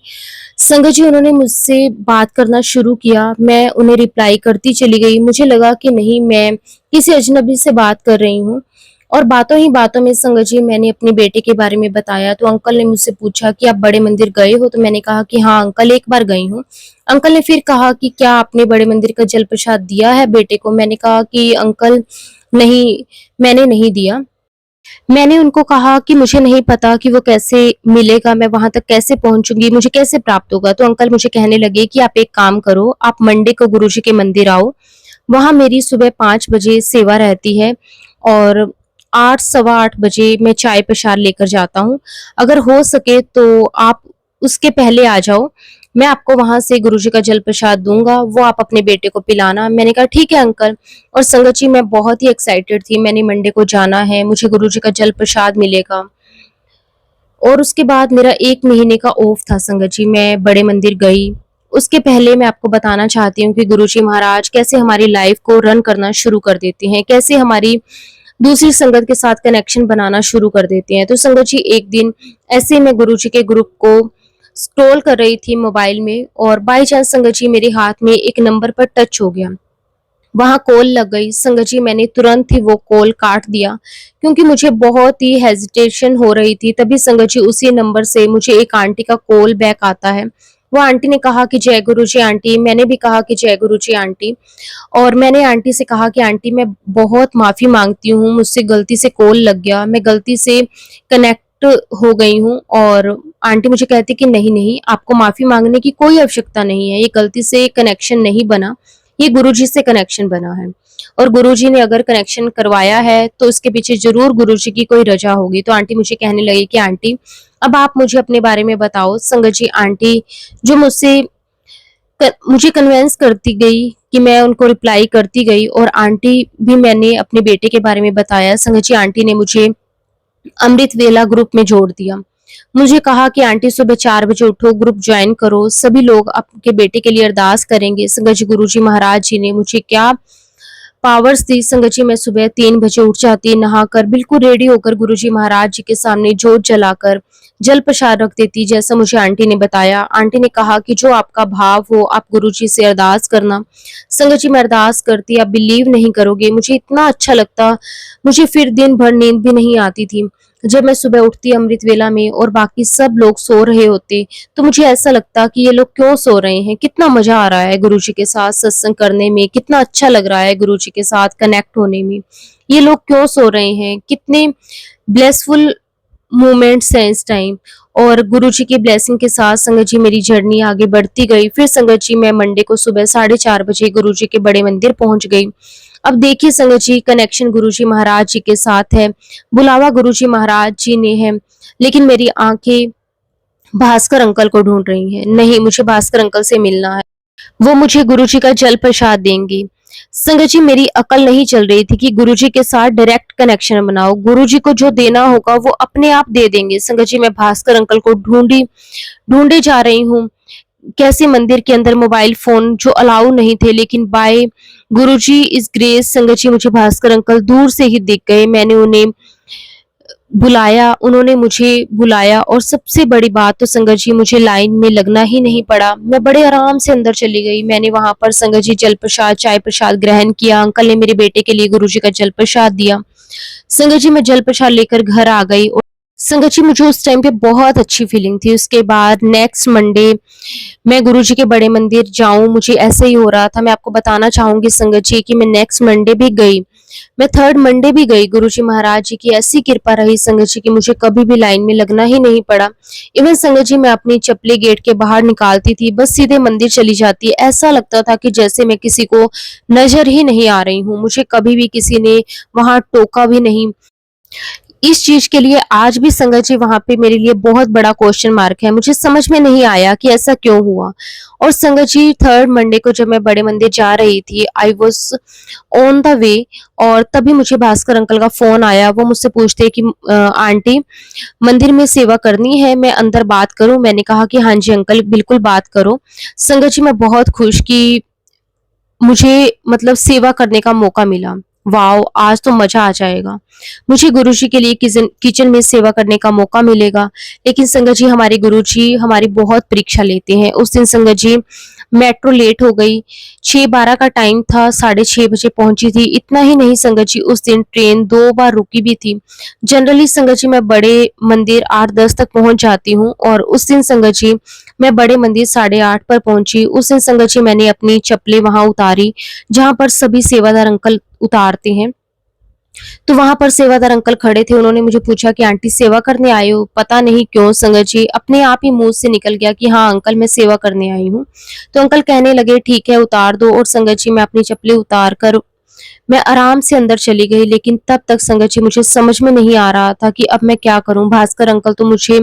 संगत जी, उन्होंने मुझसे बात करना शुरू किया। मैं उन्हें रिप्लाई करती चली गई। मुझे लगा कि नहीं, मैं किसी अजनबी से बात कर रही हूँ। और बातों ही बातों में संगत जी, मैंने अपने बेटे के बारे में बताया। तो अंकल ने मुझसे पूछा कि आप बड़े मंदिर गए हो? तो मैंने कहा कि हाँ अंकल, एक बार गई हूँ। अंकल ने फिर कहा कि क्या आपने बड़े मंदिर का जल प्रसाद दिया है बेटे को? मैंने कहा कि अंकल नहीं, मैंने नहीं दिया। मैंने उनको कहा कि मुझे नहीं पता कि वो कैसे मिलेगा, मैं वहां तक कैसे पहुंचूंगी, मुझे कैसे प्राप्त होगा। तो अंकल मुझे कहने लगे कि आप एक काम करो, आप मंडे को गुरुजी के मंदिर आओ। वहां मेरी सुबह 5 बजे सेवा रहती है, और 8 सवा 8 बजे मैं चाय प्रसाद लेकर जाता हूँ। अगर हो सके तो आप उसके पहले आ जाओ। मैं आपको वहां से गुरुजी का जल प्रसाद दूंगा, वो आप अपने बेटे को पिलाना। मैंने कहा ठीक है अंकल। और संगत जी, मैं बहुत ही एक्साइटेड थी। मैंने मंडे को जाना है, मुझे गुरुजी का जल प्रसाद मिलेगा। और उसके बाद मेरा 1 महीने का ऑफ था संगत जी। मैं बड़े मंदिर गई। उसके पहले मैं आपको बताना चाहती हूँ कि गुरुजी महाराज कैसे हमारी लाइफ को रन करना शुरू कर देते हैं, कैसे हमारी दूसरी संगत के साथ कनेक्शन बनाना शुरू कर देते हैं। तो संगत जी, एक दिन ऐसे मैं गुरुजी के ग्रुप को स्क्रॉल कर रही थी मोबाइल में, और बाय चांस संगत जी, मेरे हाथ में एक नंबर पर टच हो गया। वहां कॉल लग गई। संगत जी, मैंने तुरंत ही वो कॉल काट दिया, क्योंकि मुझे बहुत ही हेजिटेशन हो रही थी। तभी संगत जी, उसी नंबर से मुझे एक आंटी का कॉल बैक आता है। वो आंटी ने कहा कि जय गुरु जी आंटी। मैंने भी कहा कि जय गुरु जी आंटी। और मैंने आंटी से कहा कि आंटी, मैं बहुत माफी मांगती हूँ, मुझसे गलती से कॉल लग गया, मैं गलती से कनेक्ट हो गई हूँ। और आंटी मुझे कहती कि नहीं नहीं, आपको माफी मांगने की कोई आवश्यकता नहीं है, ये गलती से कनेक्शन नहीं बना, ये गुरुजी से कनेक्शन बना है। और गुरुजी ने अगर कनेक्शन करवाया है तो उसके पीछे जरूर गुरुजी की कोई रजा होगी। तो आंटी मुझे कहने लगी कि आंटी, अब आप मुझे अपने बारे में बताओ। संगत जी, आंटी जो मुझे कन्विंस करती गई कि मैं उनको रिप्लाई करती गई, और आंटी भी, मैंने अपने बेटे के बारे में बताया। संगत जी, आंटी ने मुझे अमृत वेला ग्रुप में जोड़ दिया। मुझे कहा कि आंटी, सुबह 4 बजे उठो, ग्रुप ज्वाइन करो, सभी लोग आपके बेटे के लिए अरदास करेंगे। संगत जी, गुरुजी महाराज जी ने मुझे क्या पावर्स दी। संगत जी, मैं सुबह 3 बजे उठ जाती, नहाकर बिल्कुल रेडी होकर गुरुजी महाराज जी के सामने जोत जलाकर जल प्रसाद रख देती, जैसा मुझे आंटी ने बताया। आंटी ने कहा कि जो आपका भाव हो आप गुरुजी से अरदास करना। संगत जी, मैं अरदास करती, आप बिलीव नहीं करोगे, मुझे इतना अच्छा लगता। मुझे फिर दिन भर नींद भी नहीं आती थी। जब मैं सुबह उठती अमृत वेला में और बाकी सब लोग सो रहे होते, तो मुझे ऐसा लगता कि ये लोग क्यों सो रहे हैं, कितना मजा आ रहा है गुरुजी के साथ सत्संग करने में, कितना अच्छा लग रहा है गुरुजी के साथ कनेक्ट होने में। ये लोग क्यों सो रहे हैं, कितने ब्लेसफुल मोमेंट्स हैं इस टाइम। और गुरुजी की ब्लेसिंग के साथ संगत जी मेरी जर्नी आगे बढ़ती गई। फिर संगत जी मैं मंडे को सुबह 4:30 बजे गुरुजी के बड़े मंदिर पहुंच गई। अब देखिए संगत जी, कनेक्शन गुरुजी महाराज जी के साथ है, बुलावा गुरुजी महाराज जी ने है, लेकिन मेरी आंखें भास्कर अंकल को ढूंढ रही हैं। नहीं, मुझे भास्कर अंकल से मिलना है, वो मुझे गुरुजी का जल प्रसाद देंगे। संगत जी मेरी अकल नहीं चल रही थी कि गुरुजी के साथ डायरेक्ट कनेक्शन बनाओ, गुरुजी को जो देना होगा वो अपने आप दे देंगे। संगत जी मैं भास्कर अंकल को ढूंढे जा रही हूँ। कैसे मंदिर के अंदर मोबाइल फोन जो अलाउ नहीं थे, लेकिन बाय गुरुजी इस ग्रेस संगत जी मुझे भास्कर अंकल दूर से ही दिख गए। मैंने उन्हें बुलाया, उन्होंने मुझे बुलाया, और सबसे बड़ी बात तो संगत जी मुझे लाइन में लगना ही नहीं पड़ा। मैं बड़े आराम से अंदर चली गई। मैंने वहां पर संगत जी जल प्रसाद, चाय प्रसाद ग्रहण किया। अंकल ने मेरे बेटे के लिए गुरुजी का जल प्रसाद दिया। संगत जी मैं जल प्रसाद लेकर घर आ गई। और संगत जी मुझे उस टाइम पे बहुत अच्छी फीलिंग थी। उसके बाद नेक्स्ट मंडे मैं गुरुजी के बड़े मंदिर जाऊं, मुझे ऐसे ही हो रहा था। मैं आपको बताना चाहूंगी संगत जी कि मैं नेक्स्ट मंडे भी गई, मैं थर्ड मंडे भी गई। गुरुजी महाराज जी की ऐसी कृपा रही संगत जी की मुझे कभी भी लाइन में लगना ही नहीं पड़ा। इवन संगत जी मैं अपनी चप्पलें गेट के बाहर निकालती थी, बस सीधे मंदिर चली जाती। ऐसा लगता था कि जैसे मैं किसी को नजर ही नहीं आ रही हूँ। मुझे कभी भी किसी ने वहां टोका भी नहीं। इस चीज के लिए आज भी संगत जी वहां पे मेरे लिए बहुत बड़ा क्वेश्चन मार्क है। मुझे समझ में नहीं आया कि ऐसा क्यों हुआ। और संगत जी थर्ड मंडे को जब मैं बड़े मंदिर जा रही थी, I was on the way, और तभी मुझे भास्कर अंकल का फोन आया। वो मुझसे पूछते कि आंटी मंदिर में सेवा करनी है, मैं अंदर बात करूं? मैंने कहा कि हाँ जी अंकल बिल्कुल बात करो। संगत जी मैं बहुत खुश कि मुझे मतलब सेवा करने का मौका मिला। वाओ! आज तो मजा आ जाएगा। मुझे गुरुजी के लिए किचन में सेवा करने का मौका मिलेगा। लेकिन संगत जी हमारे गुरुजी हमारी बहुत परीक्षा लेते हैं। उस दिन संगत जी मेट्रो लेट हो गई। 6:12 का टाइम था, 6:30 बजे पहुंची थी। इतना ही नहीं संगत जी उस दिन ट्रेन 2 बार रुकी भी थी। जनरली संगत जी मैं बड़े मंदिर 8-10 तक पहुंच जाती हूँ, और उस दिन संगत जी मैं बड़े मंदिर 8:30 पर पहुंची। उस दिन संगत जी मैंने अपनी चप्पलें वहां उतारी जहां पर सभी सेवादार अंकल उतारते हैं। तो वहां पर सेवादार अंकल खड़े थे। उन्होंने मुझे पूछा कि आंटी सेवा करने आए हो? पता नहीं क्यों संगत जी अपने आप ही मुंह से निकल गया कि हाँ अंकल मैं सेवा करने आई हूँ। तो अंकल कहने लगे ठीक है उतार दो। और संगत जी मैं अपनी चप्पलें उतार कर मैं आराम से अंदर चली गई। लेकिन तब तक संगत जी मुझे समझ में नहीं आ रहा था कि अब मैं क्या करूं। भास्कर अंकल तो मुझे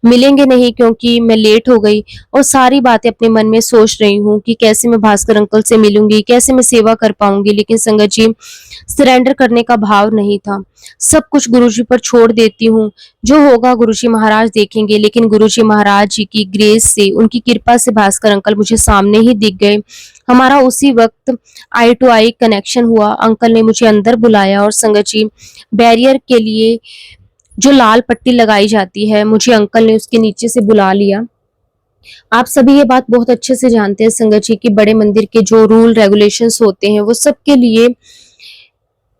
मिलेंगे नहीं क्योंकि मैं लेट हो गई, और सारी बातें अपने मन में सोच रही हूँ कि कैसे मैं भास्कर अंकल से मिलूंगी, कैसे मैं सेवा कर पाऊंगी। लेकिन संगत जी सरेंडर करने का भाव नहीं था। सब कुछ गुरुजी पर छोड़ देती हूँ, जो होगा गुरुजी महाराज देखेंगे। लेकिन गुरुजी महाराज जी की ग्रेस से, उनकी कृपा से भास्कर अंकल मुझे सामने ही दिख गए। हमारा उसी वक्त आई टू आई कनेक्शन हुआ। अंकल ने मुझे अंदर बुलाया, और संगत जी बैरियर के लिए जो लाल पट्टी लगाई जाती है, मुझे अंकल ने उसके नीचे से बुला लिया। आप सभी ये बात बहुत अच्छे से जानते हैं संगत जी कि बड़े मंदिर के जो रूल रेगुलेशंस होते हैं वो सबके लिए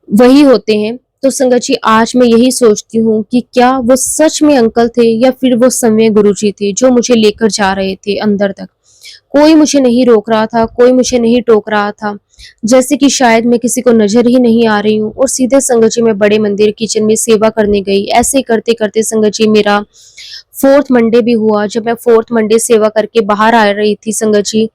वही होते हैं। तो संगत जी आज मैं यही सोचती हूँ कि क्या वो सच में अंकल थे या फिर वो समय गुरुजी थे जो मुझे लेकर जा रहे थे अंदर तक। कोई मुझे नहीं रोक रहा था, कोई मुझे नहीं टोक रहा था। जैसे कि शायद मैं किसी को नजर ही नहीं आ रही हूँ। और सीधे संगत जी मैं बड़े मंदिर किचन में सेवा करने गई। ऐसे करते करते संगत जी मेरा फोर्थ मंडे भी हुआ। जब मैं फोर्थ मंडे सेवा करके बाहर आ रही थी संगत जी,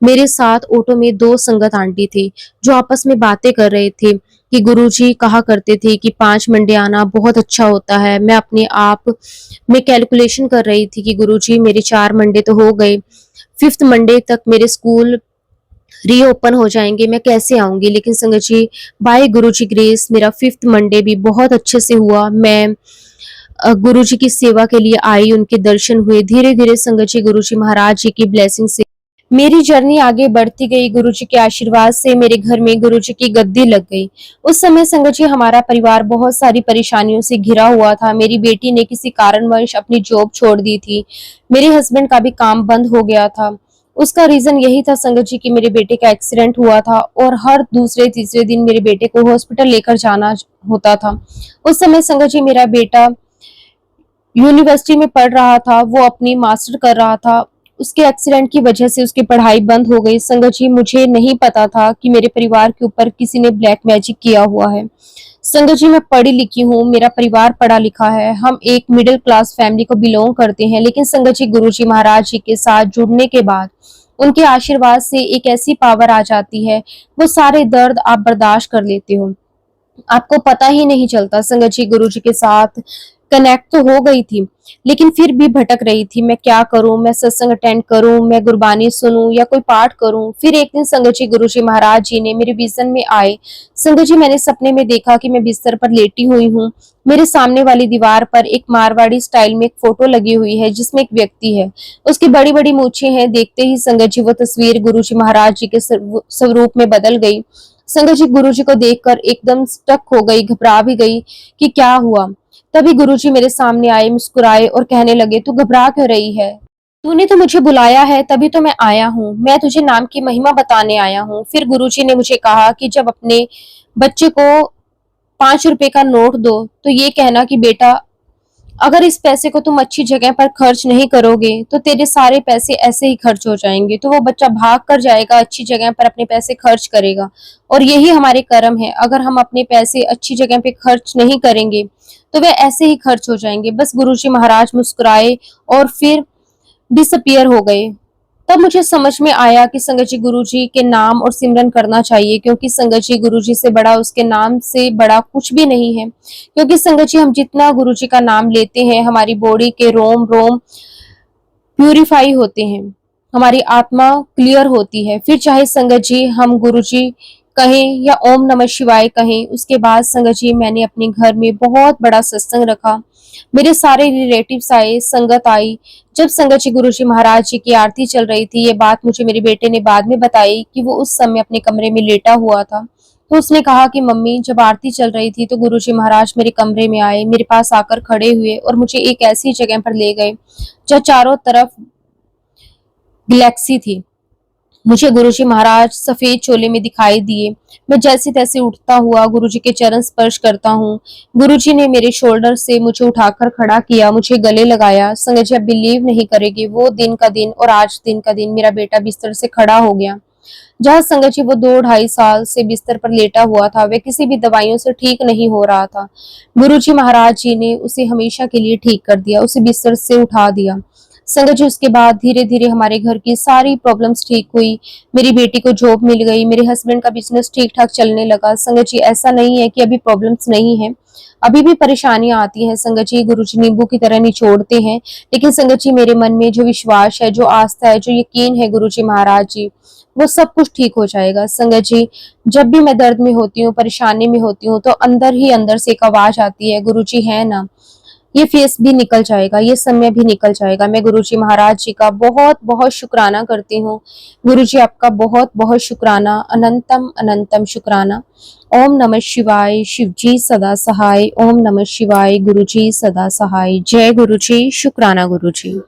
मेरे साथ ऑटो में 2 संगत आंटी थे जो आपस में बातें कर रहे थे कि गुरुजी कहा करते थे कि 5 मंडे आना बहुत अच्छा होता है। मैं अपने आप में कैलकुलेशन कर रही थी कि गुरुजी मेरे 4 मंडे तो हो गए, 5th मंडे तक मेरे स्कूल रीओपन हो जाएंगे, मैं कैसे आऊंगी। लेकिन संगत जी बाय गुरुजी ग्रेस मेरा 5th मंडे भी बहुत अच्छे से हुआ। मैं गुरुजी की सेवा के लिए आई, उनके दर्शन हुए। धीरे धीरे संगत जी गुरुजी महाराज जी की ब्लेसिंग से मेरी जर्नी आगे बढ़ती गई। गुरुजी के आशीर्वाद से मेरे घर में गुरुजी की गद्दी लग गई। उस समय संगत जी हमारा परिवार बहुत सारी परेशानियों से घिरा हुआ था। मेरी बेटी ने किसी कारणवश अपनी जॉब छोड़ दी थी। मेरे हस्बैंड का भी काम बंद हो गया था। उसका रीजन यही था संगत जी कि मेरे बेटे का एक्सीडेंट हुआ था, और हर दूसरे तीसरे दिन मेरे बेटे को हॉस्पिटल लेकर जाना होता था। उस समय संगत जी मेरा बेटा यूनिवर्सिटी में पढ़ रहा था, वो अपनी मास्टर कर रहा था। उसके एक्सीडेंट की वजह से उसकी पढ़ाई बंद हो गई। संगत जी मुझे नहीं पता था कि मेरे परिवार के ऊपर किसी ने ब्लैक मैजिक किया हुआ है। संगत जी, मैं पढ़ी लिखी हूँ, मेरा परिवार पढ़ा लिखा है, हम एक मिडिल क्लास फैमिली को बिलोंग करते हैं, लेकिन संगत जी, गुरु जी महाराज जी के साथ जुड़ने के बाद उनके आशीर्वाद से एक ऐसी पावर आ जाती है, वो सारे दर्द आप बर्दाश्त कर लेते हो। आपको पता ही नहीं चलता। संगत जी, गुरु जी के साथ कनेक्ट तो हो गई थी, लेकिन फिर भी भटक रही थी। मैं क्या करूं? मैं सत्संग अटेंड करूं, मैं गुरबानी सुनूं या कोई पाठ करूं? फिर एक दिन संगत जी, गुरु जी महाराज जी ने मेरे विजन में आए। संगत जी, मैंने सपने में देखा कि मैं बिस्तर पर लेटी हुई हूँ। मेरे सामने वाली दीवार पर एक मारवाड़ी स्टाइल में एक फोटो लगी हुई है, जिसमें एक व्यक्ति है। उसकी बड़ी बड़ी मूछें हैं। देखते ही संगत जी, वो तस्वीर गुरु जी महाराज जी के स्वरूप में बदल गई। संगत जी, गुरु जी को देखकर एकदम स्टक हो गई, घबरा भी गई कि क्या हुआ। तभी गुरुजी मेरे सामने आए, मुस्कुराए और कहने लगे, तू घबरा क्यों रही है? तूने तो मुझे बुलाया है, तभी तो मैं आया हूँ। मैं तुझे नाम की महिमा बताने आया हूँ। फिर गुरुजी ने मुझे कहा कि जब अपने बच्चे को 5 रुपए का नोट दो, तो ये कहना कि बेटा, अगर इस पैसे को तुम अच्छी जगह पर खर्च नहीं करोगे, तो तेरे सारे पैसे ऐसे ही खर्च हो जाएंगे। तो वो बच्चा भाग कर जाएगा, अच्छी जगह पर अपने पैसे खर्च करेगा। और यही हमारे कर्म है। अगर हम अपने पैसे अच्छी जगह पे खर्च नहीं करेंगे, तो वे ऐसे ही खर्च हो जाएंगे। बस गुरुजी महाराज मुस्कुराए और फिर डिसअपियर हो गए। तब मुझे समझ में आया कि संगत जी, गुरु जी के नाम और सिमरन करना चाहिए, क्योंकि संगत जी, गुरु जी से बड़ा, उसके नाम से बड़ा कुछ भी नहीं है। क्योंकि संगत जी, हम जितना गुरु जी का नाम लेते हैं, हमारी बॉडी के रोम रोम प्यूरिफाई होते हैं, हमारी आत्मा क्लियर होती है। फिर चाहे संगत जी हम गुरु जी कहें या ओम नमः शिवाय कहें। उसके बाद संगत जी, मैंने अपने घर में बहुत बड़ा सत्संग रखा। मेरे सारे रिलेटिव्स आए, संगत आई। जब संगत जी, गुरु जी महाराज जी की आरती चल रही थी, ये बात मुझे मेरे बेटे ने बाद में बताई कि वो उस समय अपने कमरे में लेटा हुआ था। तो उसने कहा कि मम्मी, जब आरती चल रही थी तो गुरु जी महाराज मेरे कमरे में आए, मेरे पास आकर खड़े हुए और मुझे एक ऐसी जगह पर ले गए जहाँ चारों तरफ गैलेक्सी थी। मुझे गुरुजी महाराज सफेद चोले में दिखाई दिए। मैं जैसे तैसे उठता हुआ गुरुजी के चरण स्पर्श करता हूँ। गुरुजी ने मेरे शोल्डर से मुझे उठाकर खड़ा किया, मुझे गले लगाया। संगत जी, आप बिलीव नहीं करेगी, वो दिन का दिन और आज दिन का दिन मेरा बेटा बिस्तर से खड़ा हो गया। जहाँ संगत जी, वो 2 ढाई साल से बिस्तर पर लेटा हुआ था, वह किसी भी दवाइयों से ठीक नहीं हो रहा था। गुरुजी महाराज जी ने उसे हमेशा के लिए ठीक कर दिया, उसे बिस्तर से उठा दिया। संगत जी, उसके बाद धीरे धीरे हमारे घर की सारी प्रॉब्लम्स ठीक हुई। मेरी बेटी को जॉब मिल गई, मेरे हस्बैंड का बिजनेस ठीक ठाक चलने लगा। संगत जी, ऐसा नहीं है कि अभी प्रॉब्लम्स नहीं है, अभी भी परेशानियां आती हैं। संगत जी, गुरु जी नींबू की तरह निचोड़ते हैं, लेकिन संगत जी, मेरे मन में जो विश्वास है, जो आस्था है, जो यकीन है गुरु जी महाराज जी, वो सब कुछ ठीक हो जाएगा। संगत जी, जब भी मैं दर्द में होती हूँ, परेशानी में होती हूँ, तो अंदर ही अंदर से एक आवाज आती है, गुरु जी है ना, ये फेस भी निकल जाएगा, ये समय भी निकल जाएगा। मैं गुरुजी महाराज जी का बहुत बहुत शुक्राना करती हूँ। गुरुजी, आपका बहुत बहुत शुक्राना, अनंतम अनंतम शुक्राना। ओम नमः शिवाय। शिव जी सदा सहाय। ओम नमः शिवाय। गुरुजी सदा सहाय। जय गुरुजी। शुक्राना गुरुजी।